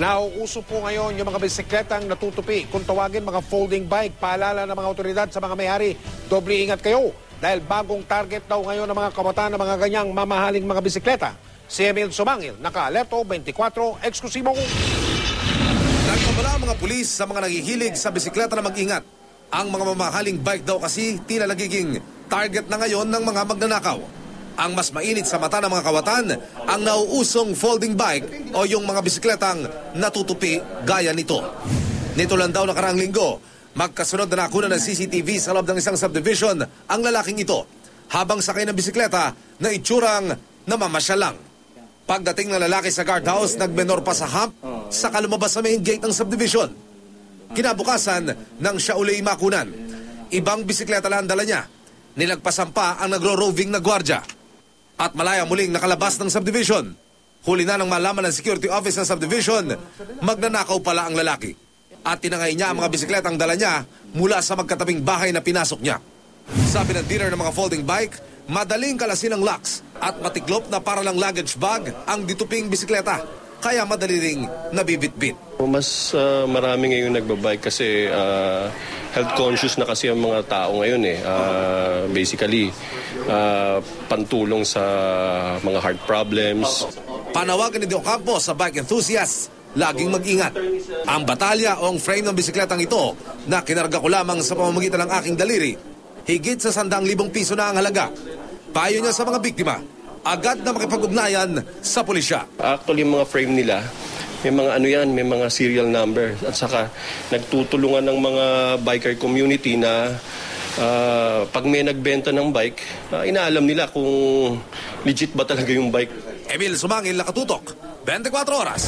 Nauuso po ngayon yung mga bisikletang natutupi. Kung tawagin mga folding bike, paalala ng mga otoridad sa mga may-ari, doble ingat kayo. Dahil bagong target daw ngayon ng mga kabataan ng mga ganyang mamahaling mga bisikleta. Si Emil Sumangil, naka-Alerto 24, eksklusibo. Nagpabala ang mga pulis sa mga nanghihilig sa bisikleta na mag-ingat. Ang mga mamahaling bike daw kasi tila nagiging target na ngayon ng mga magnanakaw. Ang mas mainit sa mata ng mga kawatan, ang nauusong folding bike o yung mga bisikletang natutupi gaya nito. Nito lang daw nakaraang linggo, magkasunod na nakuha ng CCTV sa loob ng isang subdivision ang lalaking ito habang sakay ng bisikleta na itsurang namamasyal lang. Pagdating ng lalaki sa guardhouse, nagmenor pa sa hump saka lumabas sa main gate ng subdivision. Kinabukasan nang siya uli makunan. Ibang bisikleta lang dala niya. Nilagpasan pa ang nagro-roving na gwardya. At malaya muling nakalabas ng subdivision. Huli na nang malaman ng security office ng subdivision, magnanakaw pala ang lalaki. At tinangay niya ang mga bisikletang dala niya mula sa magkatabing bahay na pinasok niya. Sabi ng dealer ng mga folding bike, madaling kalasin ang locks at matiklop na para lang luggage bag ang dituping bisikleta. Kaya madali ring nabibitbit. Mas marami ngayon nagbabike kasi health conscious na kasi ang mga tao ngayon eh. Basically, pantulong sa mga heart problems. Panawagan ni De Ocampo sa bike enthusiasts, laging mag-ingat. Ang batalya o ang frame ng bisikletang ito na kinarga ko lamang sa pamamagitan ng aking daliri, higit sa 100,000 piso na ang halaga. Payo niya sa mga biktima, agad na makipag-ugnayan sa pulisya. Actually, mga frame nila, may mga may mga serial number. At saka nagtutulungan ng mga biker community na pag may nagbenta ng bike, inaalam nila kung legit ba talaga yung bike. Emil Sumangil, nakatutok, 24 oras.